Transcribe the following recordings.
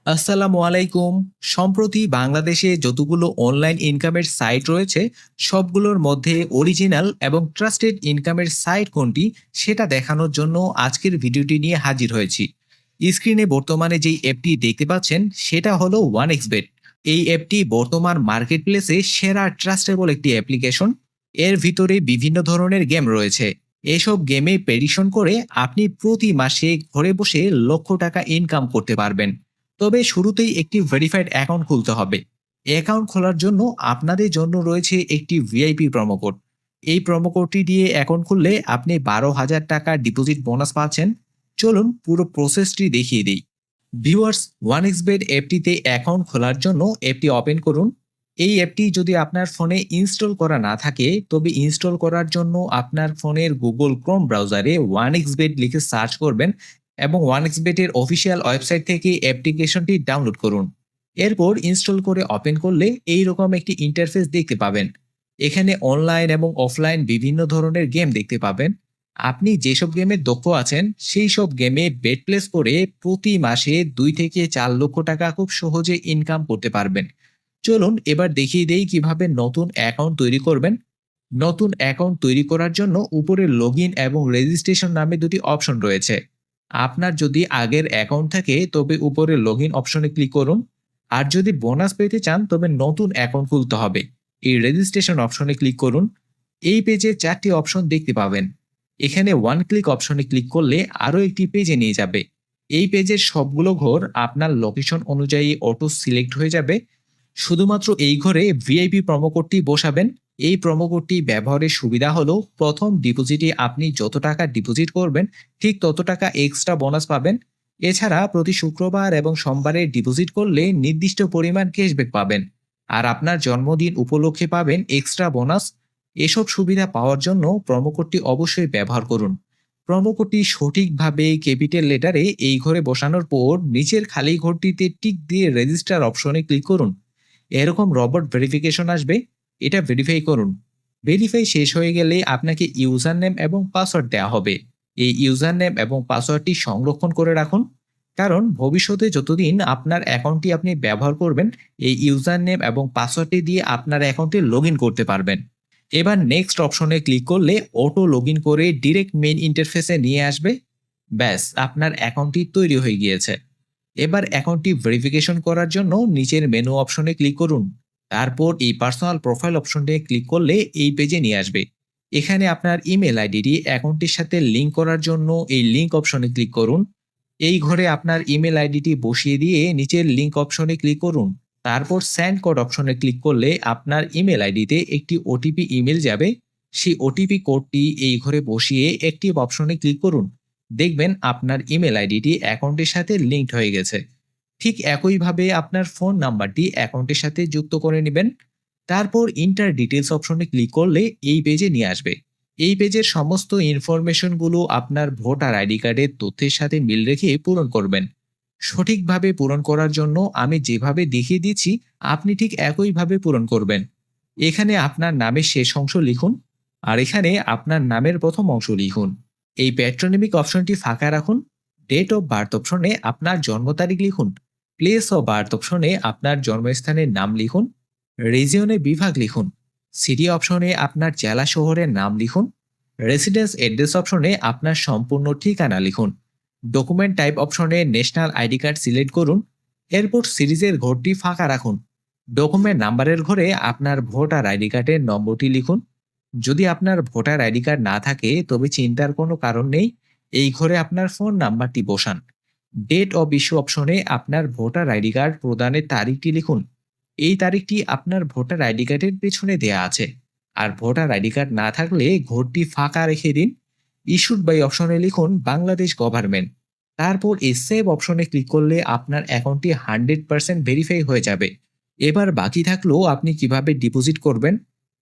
আসসালামু আলাইকুম। সম্প্রতি বাংলাদেশে যতগুলো অনলাইন ইনকামের সাইট রয়েছে, সবগুলোর মধ্যে অরিজিনাল এবং ট্রাস্টেড ইনকামের সাইট কোনটি সেটা দেখানোর জন্য আজকের ভিডিওটি নিয়ে হাজির হয়েছি। স্ক্রিনে বর্তমানে যেই অ্যাপটি দেখতে পাচ্ছেন সেটা হলো OneXBet। এই অ্যাপটি বর্তমান মার্কেটপ্লেসে সেরা ট্রাস্টেবল একটি অ্যাপ্লিকেশন। এর ভিতরে বিভিন্ন ধরনের গেম রয়েছে। এসব গেমে প্রেডিকশন করে আপনি প্রতি মাসে ঘরে বসে লক্ষ টাকা ইনকাম করতে পারবেন। তবে শুরুতেই একটি ভেরিফাইড অ্যাকাউন্ট খুলতে হবে। অ্যাকাউন্ট খোলার জন্য আপনাদের জন্য রয়েছে একটি ভিআইপি প্রোমো কোড। এই প্রোমো কোডটি দিয়ে অ্যাকাউন্ট খুললে আপনি 12,000 টাকা ডিপোজিট বোনাস পাচ্ছেন। চলুন পুরো প্রসেসটি দেখিয়ে দিই। ভিউয়ার্স, OneXBet অ্যাপটিতে অ্যাকাউন্ট খোলার জন্য অ্যাপটি ওপেন করুন। এই অ্যাপটি যদি আপনার ফোনে ইনস্টল করা না থাকে তবে ইনস্টল করার জন্য আপনার ফোনের গুগল ক্রোম ব্রাউজারে OneXBet লিখে সার্চ করবেন এবং OneXBet এর অফিসিয়াল ওয়েবসাইট থেকে অ্যাপ্লিকেশনটি ডাউনলোড করুন। এরপর ইনস্টল করে ওপেন করলে এই রকম একটি ইন্টারফেস দেখতে পাবেন। এখানে অনলাইন এবং অফলাইন বিভিন্ন ধরনের গেম দেখতে পাবেন। আপনি যেসব গেমে দক্ষ আছেন সেই সব গেমে বেট প্লেস করে প্রতি মাসে 2 থেকে 4 লক্ষ টাকা খুব সহজে ইনকাম করতে পারবেন। চলুন এবার দেখিয়ে দেই কিভাবে নতুন অ্যাকাউন্ট তৈরি করবেন। নতুন অ্যাকাউন্ট তৈরি করার জন্য উপরে লগইন এবং রেজিস্ট্রেশন নামে দুটি অপশন রয়েছে। আপনার যদি আগের অ্যাকাউন্ট থাকে তবে উপরে লগইন অপশনে ক্লিক করুন। আর যদি বোনাস পেতে চান তবে নতুন অ্যাকাউন্ট খুলতে হবে। এই রেজিস্ট্রেশন অপশনে ক্লিক করুন। এই পেজে 4টি অপশন দেখতে পাবেন। এখানে ওয়ান ক্লিক অপশনে ক্লিক করলে আরও একটি পেজে নিয়ে যাবে। এই পেজের সবগুলো ঘর আপনার লোকেশন অনুযায়ী অটো সিলেক্ট হয়ে যাবে। শুধুমাত্র এই ঘরে ভিআইপি প্রোমো কোডটি বসাবেন। এই প্রোমো কোডটি ব্যবহারের সুবিধা হলো প্রথম ডিপোজিটে আপনি যত টাকা ডিপোজিট করবেন ঠিক তত টাকা এক্সট্রা বোনাস পাবেন। এছাড়া প্রতি শুক্রবার এবং সোমবারে ডিপোজিট করলে নির্দিষ্ট পরিমাণ ক্যাশব্যাক পাবেন। আর আপনার জন্মদিন উপলক্ষে পাবেন এক্সট্রা বোনাস। এসব সুবিধা পাওয়ার জন্য প্রোমো কোডটি অবশ্যই ব্যবহার করুন। প্রোমো কোডটি সঠিকভাবে ক্যাপিটাল লেটারে এই ঘরে বসানোর পর নিচের খালি ঘরটিতে টিক দিয়ে রেজিস্টার অপশনে ক্লিক করুন। এরকম রবট ভেরিফিকেশন আসবে, এটা ভেরিফাই করুন। ভেরিফাই শেষ হয়ে গেলে আপনাকে ইউজার নেম এবং পাসওয়ার্ড দেওয়া হবে। এই ইউজার নেম এবং পাসওয়ার্ডটি সংরক্ষণ করে রাখুন, কারণ ভবিষ্যতে যতদিন আপনার অ্যাকাউন্টটি আপনি ব্যবহার করবেন এই ইউজার নেম এবং পাসওয়ার্ডটি দিয়ে আপনার অ্যাকাউন্টে লগ ইন করতে পারবেন। এবার নেক্সট অপশনে ক্লিক করলে অটো লগ ইন করে ডিরেক্ট মেইন ইন্টারফেসে নিয়ে আসবে। ব্যাস, আপনার অ্যাকাউন্টটি তৈরি হয়ে গিয়েছে। এবার অ্যাকাউন্টটি ভেরিফিকেশন করার জন্য নিচের মেনু অপশনে ক্লিক করুন। তারপর এই পার্সোনাল প্রোফাইল অপশনে ক্লিক করলে এই পেজে নিয়ে আসবে। এখানে আপনার ইমেল আইডিটি অ্যাকাউন্টটির সাথে লিঙ্ক করার জন্য এই লিঙ্ক অপশনে ক্লিক করুন। এই ঘরে আপনার ইমেল আইডিটি বসিয়ে দিয়ে নিচের লিঙ্ক অপশনে ক্লিক করুন। তারপর সেন্ড কোড অপশনে ক্লিক করলে আপনার ইমেল আইডিতে একটি ওটিপি ইমেল যাবে। সেই ওটিপি কোডটি এই ঘরে বসিয়ে অ্যাক্টিভ অপশনে ক্লিক করুন। দেখবেন আপনার ইমেল আইডিটি অ্যাকাউন্টের সাথে লিঙ্কড হয়ে গেছে। ঠিক একইভাবে আপনার ফোন নাম্বারটি অ্যাকাউন্টের সাথে যুক্ত করে নেবেন। তারপর ইন্টার ডিটেলস অপশনে ক্লিক করলে এই পেজে নিয়ে আসবে। এই পেজের সমস্ত ইনফরমেশনগুলো আপনার ভোটার আইডি কার্ডের তথ্যের সাথে মিল রেখে পূরণ করবেন। সঠিকভাবে পূরণ করার জন্য আমি যেভাবে দেখিয়ে দিচ্ছি আপনি ঠিক একইভাবে পূরণ করবেন। এখানে আপনার নামের শেষ অংশ লিখুন, আর এখানে আপনার নামের প্রথম অংশ লিখুন। এই প্যাট্রোনিমিক অপশনটি ফাঁকা রাখুন। ডেট অফ বার্থ অপশনে আপনার জন্ম তারিখ লিখুন। প্লেস অফ বার্থ অপশনে আপনার জন্মস্থানের নাম লিখুন। রিজিয়নে বিভাগ লিখুন। সিটি অপশনে আপনার জেলা শহরের নাম লিখুন। রেসিডেন্স অ্যাড্রেস অপশনে আপনার সম্পূর্ণ ঠিকানা লিখুন। ডকুমেন্ট টাইপ অপশনে ন্যাশনাল আইডি কার্ড সিলেক্ট করুন। এরপর সিরিজের ঘরটি ফাঁকা রাখুন। ডকুমেন্ট নাম্বারের ঘরে আপনার ভোটার আইডি কার্ডের নম্বরটি লিখুন। যদি আপনার ভোটার আইডি কার্ড না থাকে তবে চিন্তার কোনো কারণ নেই, এই ঘরে আপনার ফোন নাম্বারটি বসান। ডেট অফ ইস্যু অপশনে আপনার ভোটার আইডি কার্ড প্রদানের তারিখটি লিখুন। এই তারিখটি আপনার ভোটার আইডি কার্ডের পেছনে দেয়া আছে। আর ভোটার আইডি কার্ড না থাকলে ঘরটি ফাঁকা রেখে দিন। ইস্যুড বাই অপশনে লিখুন বাংলাদেশ গভর্নমেন্ট। তারপর এই সেভ অপশনে ক্লিক করলে আপনার অ্যাকাউন্টটি 100% ভেরিফাই হয়ে যাবে। এবার বাকি থাকলো আপনি কিভাবে ডিপোজিট করবেন।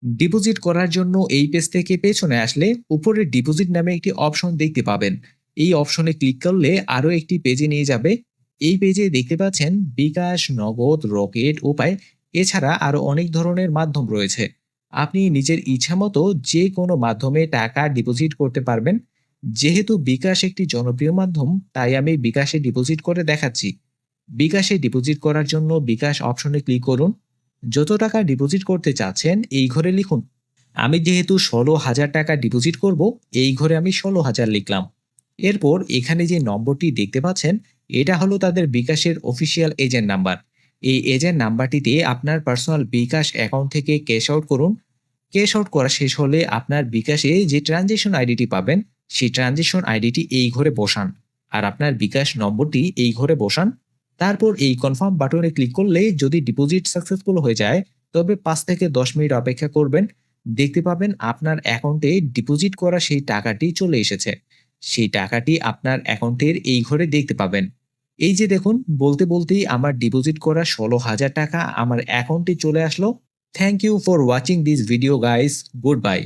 ডিপোজিট করার জন্য এই পেজ থেকে পেছনে আসলে উপরে ডিপোজিট নামে একটি অপশন দেখতে পাবেন। এই অপশনে ক্লিক করলে আরও একটি পেজে নিয়ে যাবে। এই পেজে দেখতে পাচ্ছেন বিকাশ, নগদ, রকেট, উপায়, এছাড়া আরও অনেক ধরনের মাধ্যম রয়েছে। আপনি নিজের ইচ্ছামতো যে কোনো মাধ্যমে টাকা ডিপোজিট করতে পারবেন। যেহেতু বিকাশ একটি জনপ্রিয় মাধ্যম তাই আমি বিকাশে ডিপোজিট করে দেখাচ্ছি। বিকাশে ডিপোজিট করার জন্য বিকাশ অপশনে ক্লিক করুন। যত টাকা ডিপোজিট করতে চাচ্ছেন এই ঘরে লিখুন। আমি যেহেতু 16,000 টাকা ডিপোজিট করব, এই ঘরে আমি 16,000 লিখলাম। এরপর এখানে যে নম্বরটি দেখতে পাচ্ছেন, এটা হলো তাদের বিকাশের অফিসিয়াল এজেন্ট নাম্বার। এই এজেন্ট নাম্বারটিতে আপনার পার্সোনাল বিকাশ অ্যাকাউন্ট থেকে ক্যাশ আউট করুন। ক্যাশ আউট করা শেষ হলে আপনার বিকাশে যে ট্রানজেকশন আইডিটি পাবেন, সেই ট্রানজেকশন আইডিটি এই ঘরে বসান আর আপনার বিকাশ নম্বরটি এই ঘরে বসান। তারপর এই কনফার্ম বাটনে ক্লিক করলে যদি ডিপোজিট সাকসেসফুল হয়ে যায়, তবে 5 থেকে 10 মিনিট অপেক্ষা করবেন। দেখতে পাবেন আপনার অ্যাকাউন্টে ডিপোজিট করা সেই টাকাটি চলে এসেছে। সেই টাকাটি আপনার অ্যাকাউন্টের এই ঘরে দেখতে পাবেন। এই যে দেখুন, বলতে বলতেই আমার ডিপোজিট করা 16,000 টাকা আমার অ্যাকাউন্টে চলে আসলো। Thank you for watching this video guys. Good by.